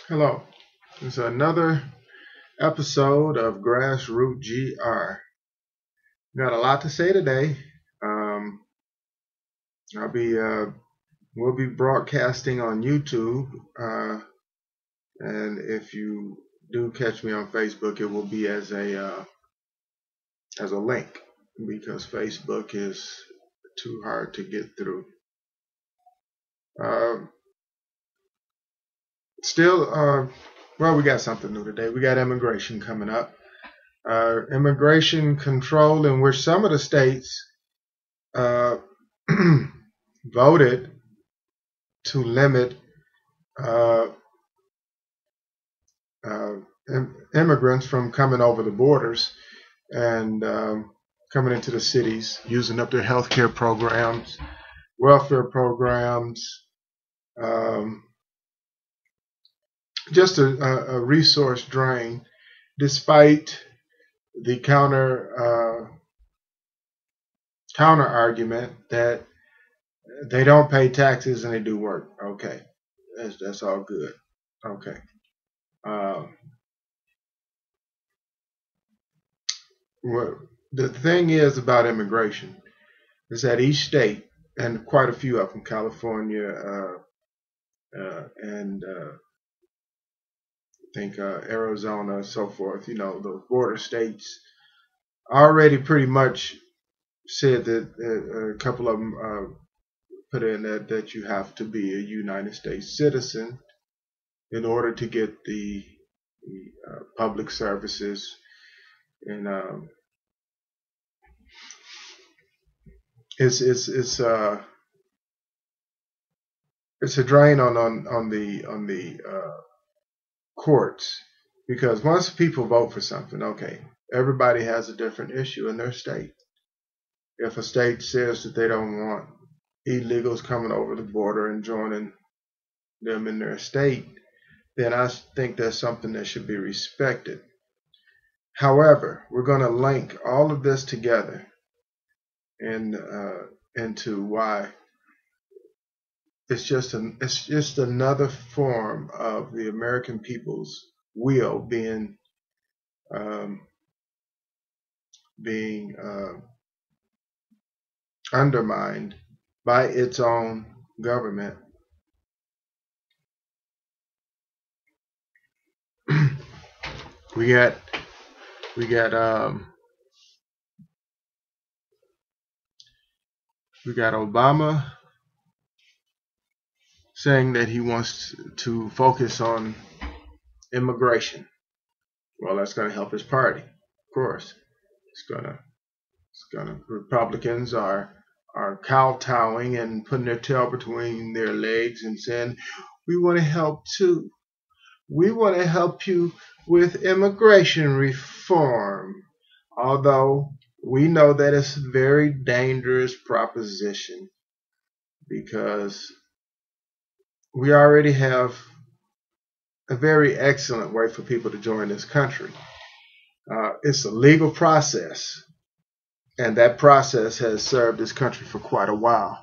Hello. It's another episode of Grassroot GR. Got a lot to say today. Um, I'll be we'll be broadcasting on YouTube, and if you do catch me on Facebook, it will be as a link because Facebook is too hard to get through. Uh, still, well, we got something new today. We got immigration coming up. Immigration control, in which some of the states uh, voted to limit uh, uh, immigrants from coming over the borders and coming into the cities, using up their health care programs, welfare programs, um, just a resource drain, despite the counter argument that they don't pay taxes and they do work. Okay, that's all good. Okay. Um, what the thing is about immigration is that each state, and quite a few of them, California and I think Arizona, so forth, those border states already pretty much said that a couple of them put in that you have to be a United States citizen in order to get the public services. And it's it's a drain on the courts, because once people vote for something, okay, everybody has a different issue in their state. If a state says that they don't want illegals coming over the border and joining them in their state, then I think that's something that should be respected. However, we're going to link all of this together and into why it's just another form of the American people's will um, being undermined by its own government. we got we got we got Obama saying that he wants to focus on immigration. Well, that's going to help his party, of course. It's gonna. Republicans are kowtowing and putting their tail between their legs and saying, "We want to help too. We want to help you with immigration reform." Although we know that it's a very dangerous proposition, because we already have a very excellent way for people to join this country. It's a legal process, and that process has served this country for quite a while.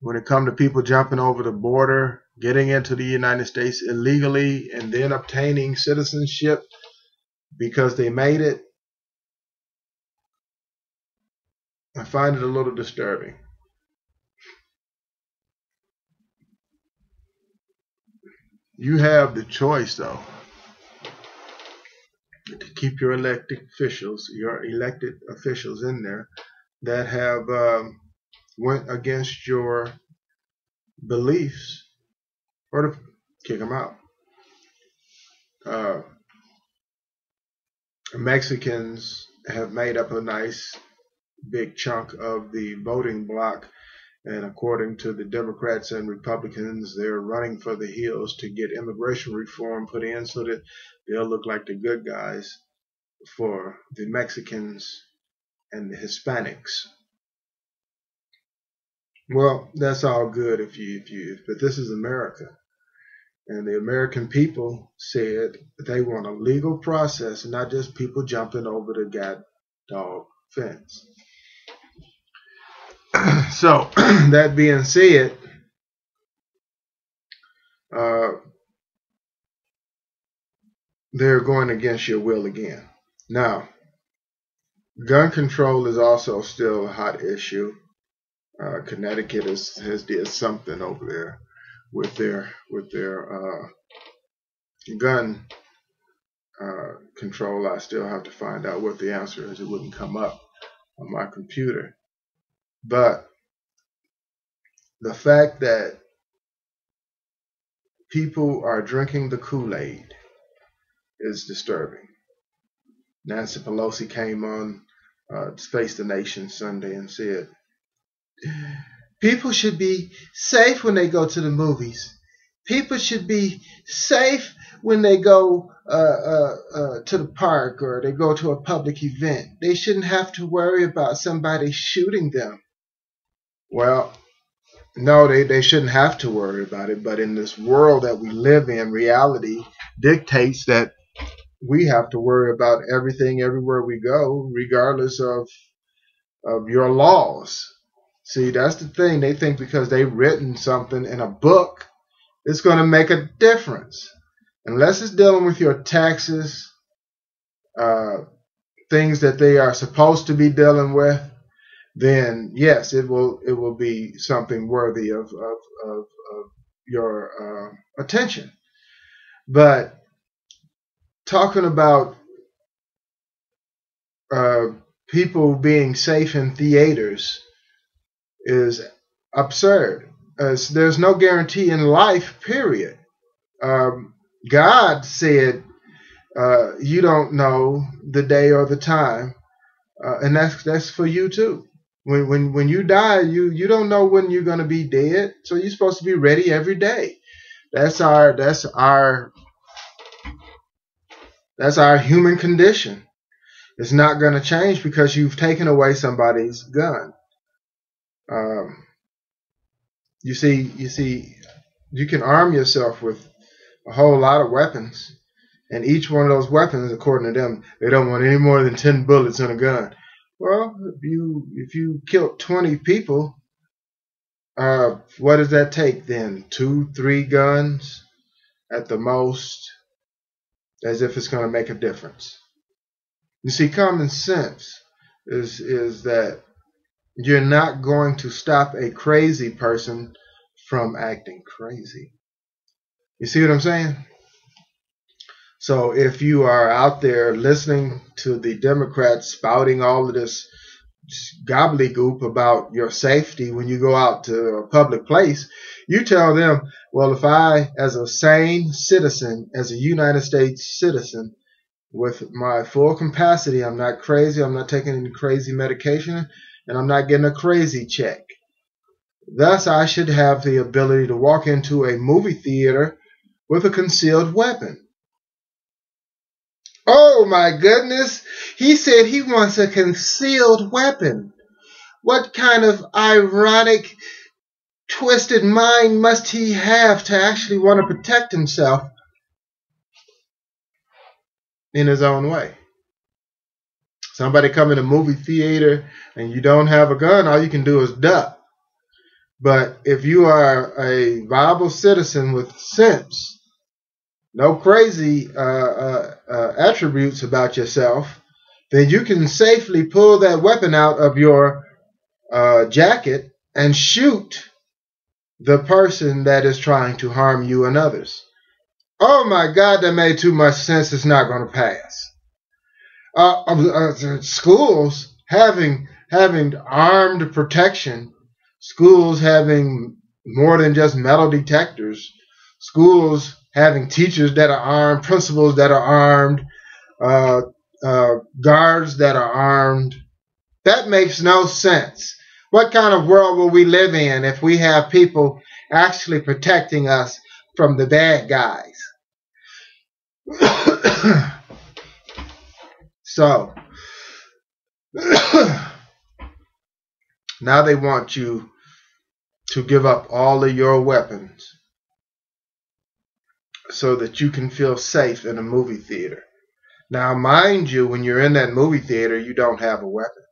When it comes to people jumping over the border, getting into the United States illegally, and then obtaining citizenship because they made it, I find it a little disturbing. You have the choice, though, to keep your elected officials in there that have went against your beliefs, or to kick them out. Uh, Mexicans have made up a nice big chunk of the voting bloc, and according to the Democrats and Republicans, they're running for the hills to get immigration reform put in so that they'll look like the good guys for the Mexicans and the Hispanics. Well, that's all good but this is America. And the American people said they want a legal process, and not just people jumping over the dog fence. So, that being said, they're going against your will again. Now, gun control is also still a hot issue. Connecticut has did something over there with their gun control. I still have to find out what the answer is. It wouldn't come up on my computer. But the fact that people are drinking the Kool-Aid is disturbing. Nancy Pelosi came on Face the Nation Sunday and said, people should be safe when they go to the movies. People should be safe when they go to the park or they go to a public event. They shouldn't have to worry about somebody shooting them. Well, no, they shouldn't have to worry about it. But in this world that we live in, reality dictates that we have to worry about everything everywhere we go, regardless of your laws. See, that's the thing. They think because they've written something in a book, it's going to make a difference. Unless it's dealing with your taxes, things that they are supposed to be dealing with, then yes, it will be something worthy of your attention. But talking about people being safe in theaters is absurd. There's no guarantee in life, period. God said you don't know the day or the time, and that's for you too. When you die, you don't know when you're going to be dead, so you're supposed to be ready every day. That's our human condition. It's not going to change because you've taken away somebody's gun. You see, you can arm yourself with a whole lot of weapons, and each one of those weapons, according to them, they don't want any more than 10 bullets in a gun. Well, if you killed 20 people, what does that take then? 2, 3 guns at the most, as if it's going to make a difference. You see, common sense is that you're not going to stop a crazy person from acting crazy. You see what I'm saying? So if you are out there listening to the Democrats spouting all of this gobbledygook about your safety when you go out to a public place, you tell them, well, if I, as a sane citizen, as a United States citizen, with my full capacity, I'm not crazy, I'm not taking any crazy medication, and I'm not getting a crazy check. Thus, I should have the ability to walk into a movie theater with a concealed weapon. Oh my goodness, he said he wants a concealed weapon. What kind of ironic, twisted mind must he have to actually want to protect himself in his own way? Somebody come in a movie theater and you don't have a gun, all you can do is duck. But if you are a viable citizen with sense, no crazy attributes about yourself, then you can safely pull that weapon out of your jacket and shoot the person that is trying to harm you and others. Oh my God, that made too much sense. It's not going to pass. Schools having armed protection, schools having more than just metal detectors, schools having teachers that are armed, principals that are armed, guards that are armed. That makes no sense. What kind of world will we live in if we have people actually protecting us from the bad guys? So, now they want you to give up all of your weapons so that you can feel safe in a movie theater. Now, mind you, when you're in that movie theater, you don't have a weapon.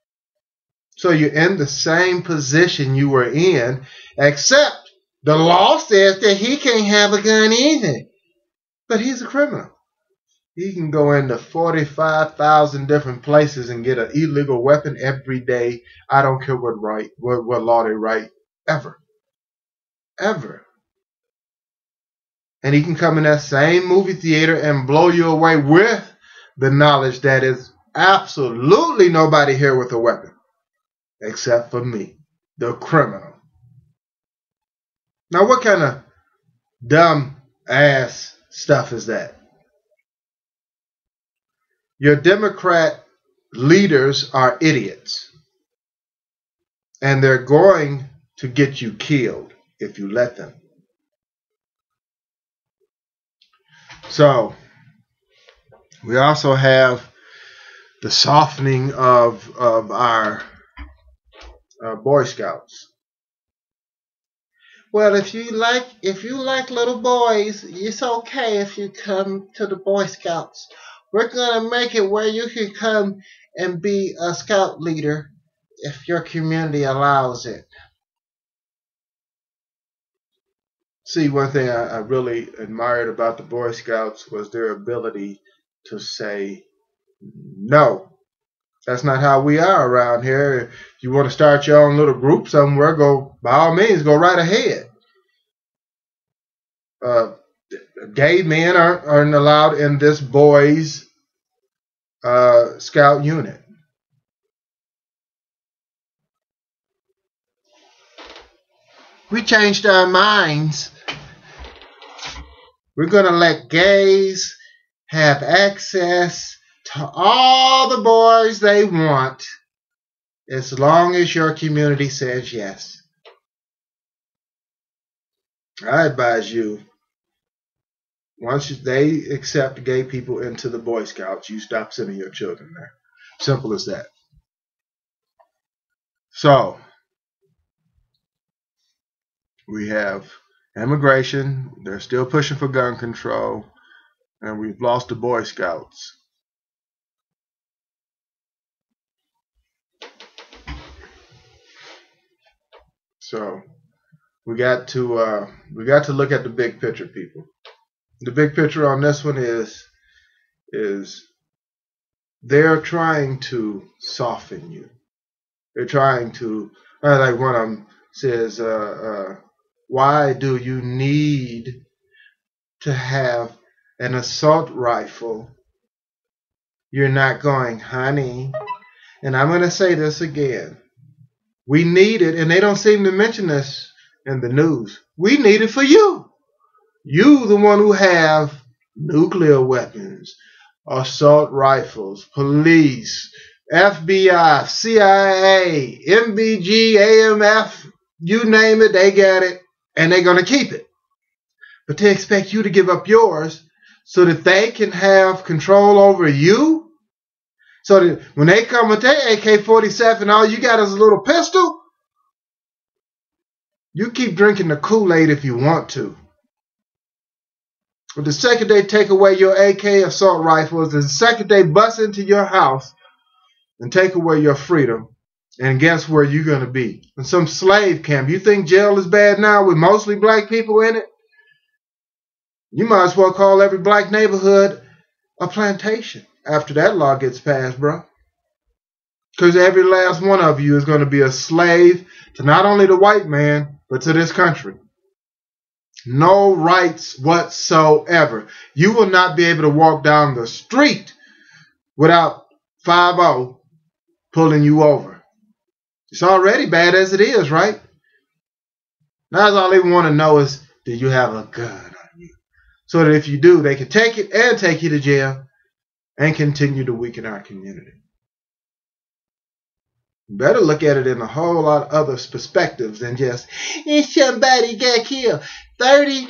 So you're in the same position you were in, except the law says that he can't have a gun either. But he's a criminal. He can go into 45,000 different places and get an illegal weapon every day. I don't care what law they write, ever. Ever. And he can come in that same movie theater and blow you away with the knowledge that is absolutely nobody here with a weapon. Except for me, the criminal. Now, what kind of dumb ass stuff is that? Your Democrat leaders are idiots. And they're going to get you killed if you let them. So, we also have the softening of our Boy Scouts. Well, if you like little boys, it's okay if you come to the Boy Scouts. We're gonna make it where you can come and be a scout leader if your community allows it. See, one thing I really admired about the Boy Scouts was their ability to say no. That's not how we are around here. If you want to start your own little group somewhere, by all means, go right ahead. Gay men aren't allowed in this boys' scout unit. We changed our minds. We're going to let gays have access to all the boys they want as long as your community says yes. I advise you, once they accept gay people into the Boy Scouts, you stop sending your children there. Simple as that. So, we have immigration. They're still pushing for gun control. And we've lost the Boy Scouts. So we got to look at the big picture, people. The big picture on this one is they're trying to soften you. They're trying to, like one of them says, why do you need to have an assault rifle? You're not going, honey. And I'm going to say this again. We need it, and they don't seem to mention this in the news. We need it for you. You, the one who have nuclear weapons, assault rifles, police, FBI, CIA, MBG, AMF, you name it, they got it, and they're going to keep it. But they expect you to give up yours so that they can have control over you. So that when they come with their AK-47, all you got is a little pistol. You keep drinking the Kool-Aid if you want to. But the second they take away your AK assault rifles, the second they bust into your house and take away your freedom, and guess where you're going to be? In some slave camp. You think jail is bad now with mostly black people in it? You might as well call every black neighborhood a plantation after that law gets passed, bro. Because every last one of you is going to be a slave to not only the white man, but to this country. No rights whatsoever. You will not be able to walk down the street without 5-0 pulling you over. It's already bad as it is, right? Now all they want to know is, do you have a gun on you? So that if you do, they can take it and take you to jail and continue to weaken our community. You better look at it in a whole lot of other perspectives than just, if somebody got killed. 30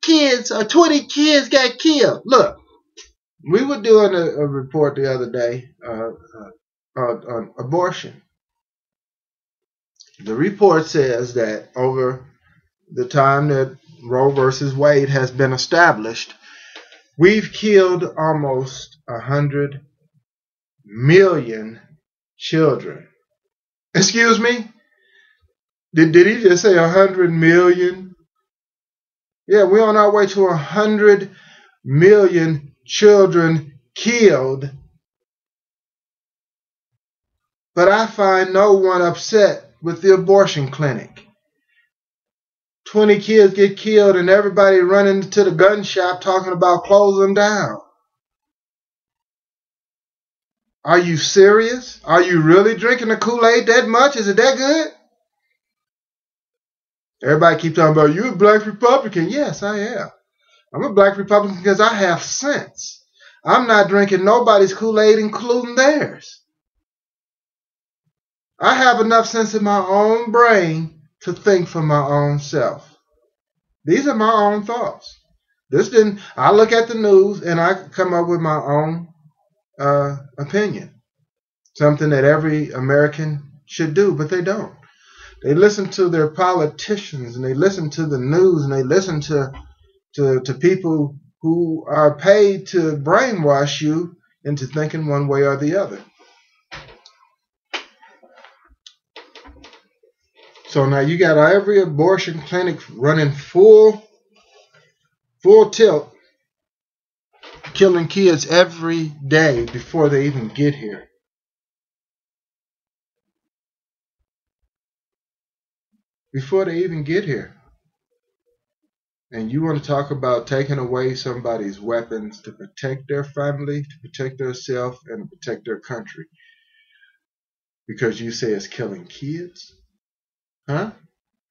kids or 20 kids got killed. Look, we were doing a report the other day on abortion. The report says that over the time that Roe versus Wade has been established, we've killed almost 100 million children. Excuse me? Did he just say 100 million? Yeah, we're on our way to 100 million children killed, but I find no one upset with the abortion clinic. 20 kids get killed and everybody running to the gun shop talking about closing them down. Are you serious? Are you really drinking the Kool-Aid that much? Is it that good? Everybody keep talking about, you a black Republican. Yes, I am. I'm a black Republican because I have sense. I'm not drinking nobody's Kool-Aid, including theirs. I have enough sense in my own brain to think for my own self. These are my own thoughts. I look at the news and I come up with my own opinion. Something that every American should do, but they don't. They listen to their politicians and they listen to the news and they listen to people who are paid to brainwash you into thinking one way or the other. So now you got every abortion clinic running full tilt, killing kids every day before they even get here. Before they even get here. And you want to talk about taking away somebody's weapons to protect their family, to protect themselves, and to protect their country. Because you say it's killing kids? Huh?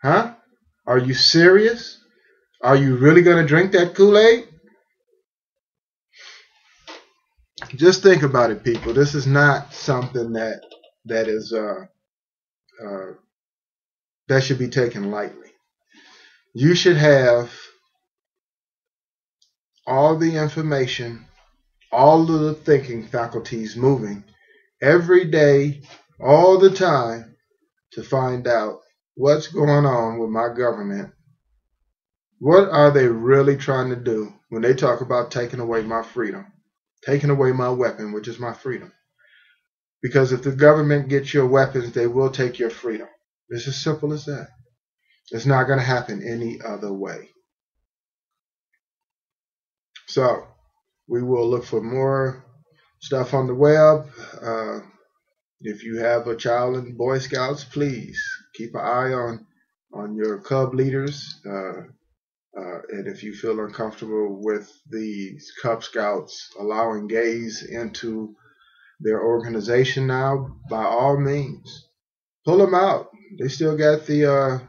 Are you serious? Are you really going to drink that Kool-Aid? Just think about it, people. This is not something that should be taken lightly. You should have all the information, all of the thinking faculties moving every day, all the time, to find out what's going on with my government. What are they really trying to do when they talk about taking away my freedom, taking away my weapon, which is my freedom? Because if the government gets your weapons, they will take your freedom. It's as simple as that. It's not going to happen any other way. So we will look for more stuff on the web. If you have a child in Boy Scouts, please keep an eye on your Cub leaders. And if you feel uncomfortable with these Cub Scouts allowing gays into their organization now, by all means, pull them out. They still got the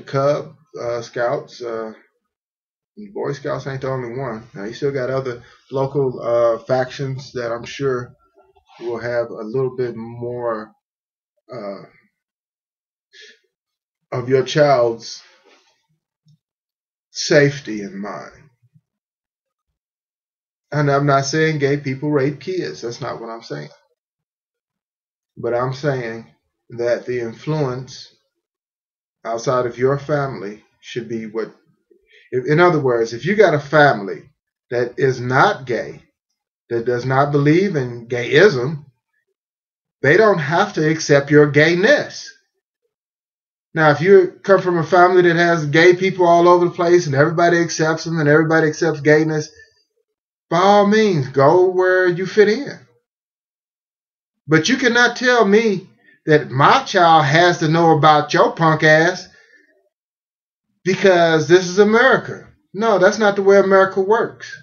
Cub Scouts. Boy Scouts ain't the only one. Now you still got other local factions that I'm sure will have a little bit more of your child's safety in mind. And I'm not saying gay people rape kids. That's not what I'm saying. But I'm saying that the influence outside of your family should be what. In other words, if you got a family that is not gay, that does not believe in gayism, they don't have to accept your gayness. Now, if you come from a family that has gay people all over the place and everybody accepts them and everybody accepts gayness, by all means, go where you fit in. But you cannot tell me that my child has to know about your punk ass because this is America. No, that's not the way America works.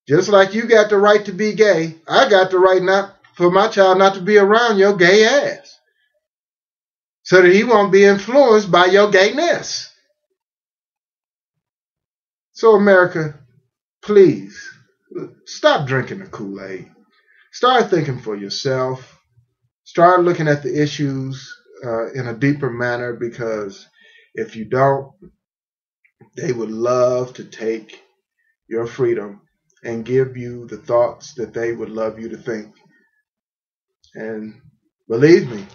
Just like you got the right to be gay, I got the right not for my child not to be around your gay ass, so that he won't be influenced by your gayness. So America, please, stop drinking the Kool-Aid. Start thinking for yourself. Start looking at the issues in a deeper manner, because if you don't, they would love to take your freedom and give you the thoughts that they would love you to think. And believe me,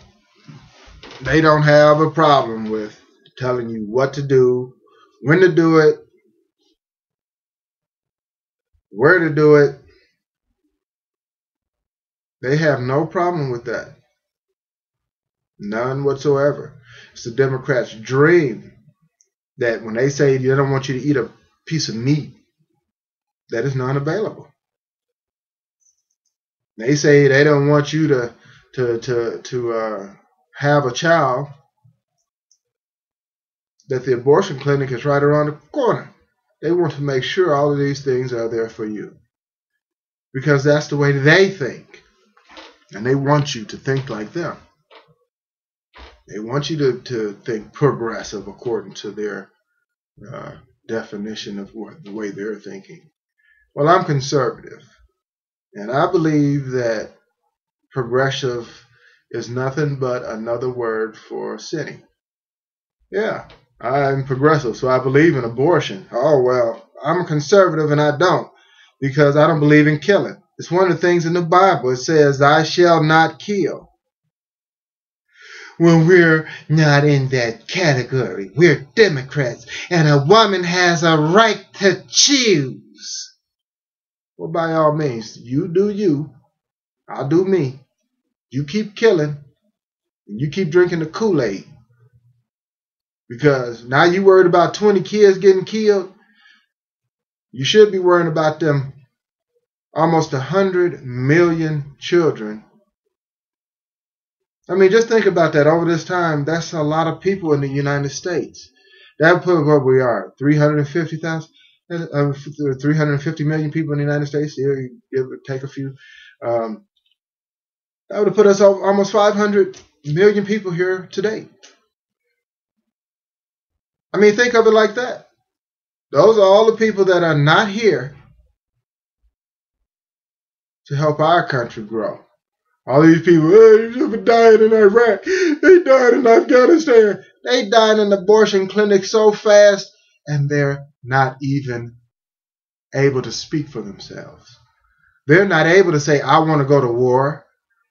they don't have a problem with telling you what to do, when to do it, where to do it. They have no problem with that. None whatsoever. It's the Democrats' dream that when they say they don't want you to eat a piece of meat, that is non-available. They say they don't want you to have a child, that the abortion clinic is right around the corner. They want to make sure all of these things are there for you because that's the way they think. And they want you to think like them. They want you to think progressive according to their uh, definition of the way they're thinking. Well, I'm conservative, and I believe that progressive is nothing but another word for sinning. Yeah, I'm progressive, so I believe in abortion. Oh, well, I'm a conservative and I don't because I don't believe in killing. It's one of the things in the Bible. It says, "I shall not kill." Well, we're not in that category. We're Democrats, and a woman has a right to choose. Well, by all means, you do you. I'll do me. You keep killing, and you keep drinking the Kool-Aid. Because now you worried about 20 kids getting killed. You should be worrying about them almost 100 million children. I mean, just think about that over this time. That's a lot of people in the United States. That would put what we are, 350,000, 350 million people in the United States. Here, give or take a few. That would have put us almost 500 million people here today. I mean, think of it like that. Those are all the people that are not here to help our country grow. All these people, they should have died in Iraq. They died in Afghanistan. They died in abortion clinics so fast, and they're not even able to speak for themselves. They're not able to say, "I want to go to war."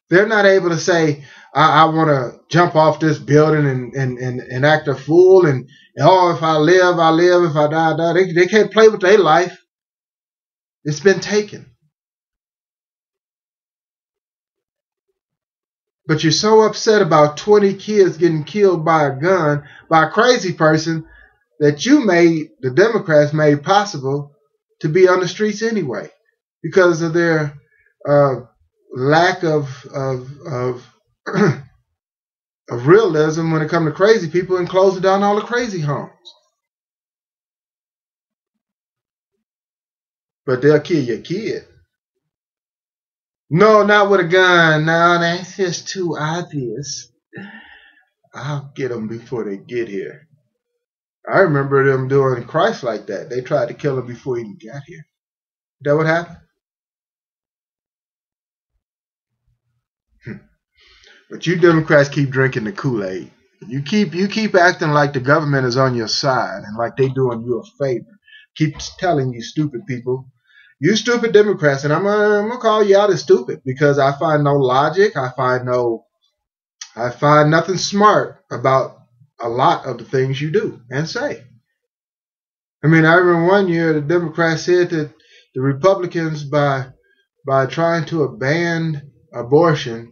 They're not able to say, I want to jump off this building and act a fool. And, oh, if I live, I live. If I die, I die. They can't play with their life. It's been taken. But you're so upset about 20 kids getting killed by a gun, by a crazy person, that the Democrats made possible to be on the streets anyway because of their lack of of realism when it comes to crazy people and closing down all the crazy homes. But they'll kill your kid. No, not with a gun. No, that's just too obvious. I'll get them before they get here. I remember them doing Christ like that. They tried to kill him before he even got here. Is that what happened? But you Democrats keep drinking the Kool-Aid. You keep acting like the government is on your side and like they doing you a favor. Keep telling you stupid people, you stupid Democrats, and I'm gonna call you out as stupid because I find no logic. I find nothing smart about a lot of the things you do and say. I mean, I remember one year the Democrats said that the Republicans, by trying to ban abortion,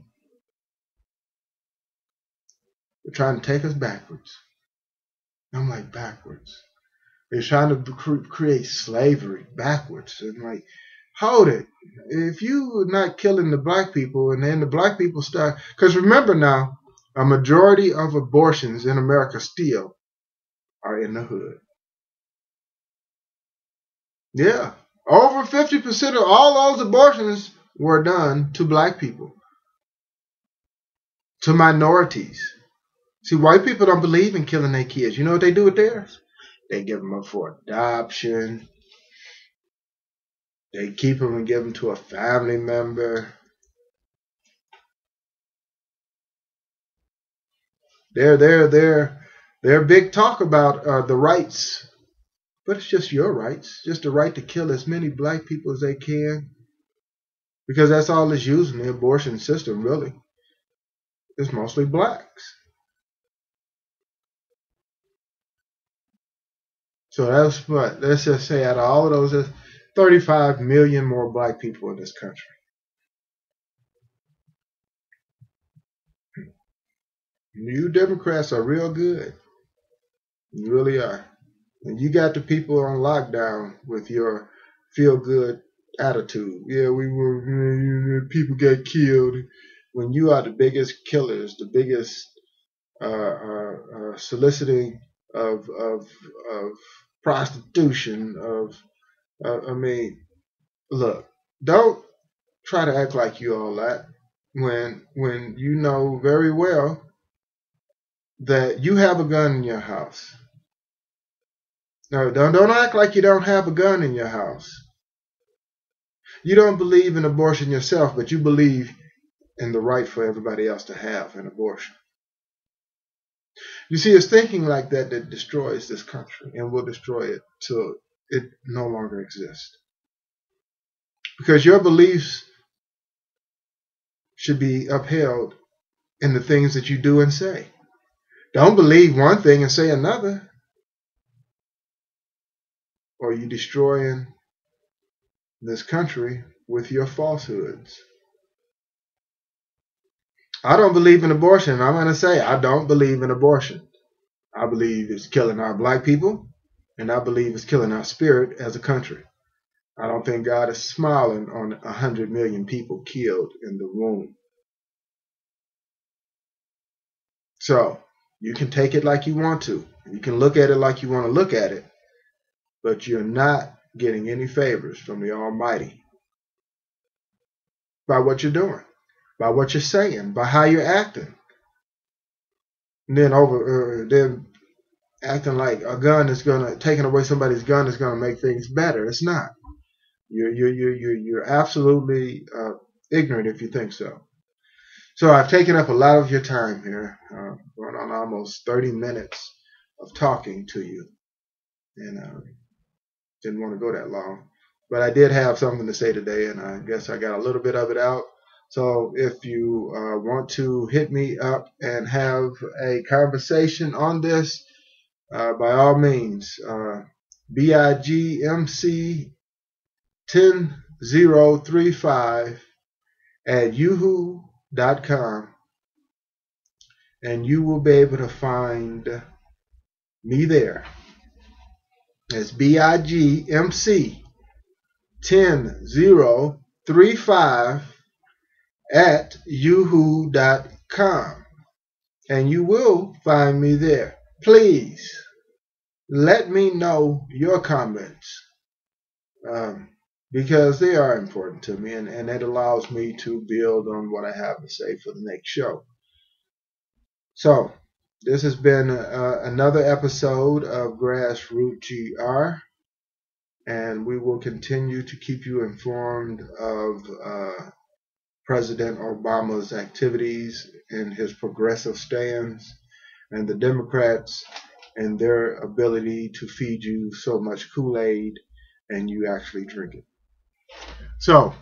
they're trying to take us backwards. I'm like, backwards. They're trying to create slavery backwards. And like, hold it. If you're not killing the black people and then the black people start, because remember now, a majority of abortions in America still are in the hood. Yeah. Over 50% of all those abortions were done to black people, to minorities. See, white people don't believe in killing their kids. You know what they do with theirs? They give them up for adoption. They keep them and give them to a family member. They're big talk about the rights, but it's just your rights, just the right to kill as many black people as they can, because that's all it's using the abortion system. Really, it's mostly blacks. So that's what, let's just say out of all of those, there's 35 million more black people in this country. You Democrats are real good. You really are. And you got the people on lockdown with your feel good attitude. Yeah, we were people get killed when you are the biggest killers, the biggest soliciting of prostitution. I mean, look, don't try to act like you all that when you know very well that you have a gun in your house. No, don't act like you don't have a gun in your house. You don't believe in abortion yourself, but you believe in the right for everybody else to have an abortion. You see, it's thinking like that that destroys this country and will destroy it till it no longer exists. Because your beliefs should be upheld in the things that you do and say. Don't believe one thing and say another, or you're destroying this country with your falsehoods. I don't believe in abortion. I'm going to say I don't believe in abortion. I believe it's killing our black people, and I believe it's killing our spirit as a country. I don't think God is smiling on 100 million people killed in the womb. So you can take it like you want to. You can look at it like you want to look at it, but you're not getting any favors from the Almighty by what you're doing, by what you're saying, by how you're acting. And then acting like a gun is taking away somebody's gun is gonna make things better. It's not. You're absolutely ignorant if you think so. So I've taken up a lot of your time here, going on almost 30 minutes of talking to you, and didn't want to go that long. But I did have something to say today, and I guess I got a little bit of it out. So if you want to hit me up and have a conversation on this, by all means, BIGMC10035 at yahoo.com, and you will be able to find me there. It's BIGMC10035 at yahoo.com, and you will find me there. Please let me know your comments, because they are important to me, and it allows me to build on what I have to say for the next show. So this has been another episode of Grassroot GR, and we will continue to keep you informed of President Obama's activities and his progressive stance, and the Democrats and their ability to feed you so much Kool-Aid and you actually drink it. So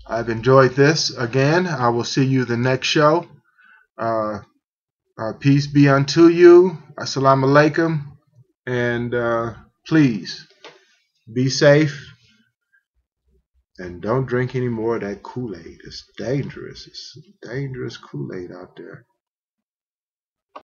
I've enjoyed this. Again, I will see you the next show. Peace be unto you. Assalamu alaikum. And please be safe. And don't drink any more of that Kool-Aid. It's dangerous. It's dangerous Kool-Aid out there.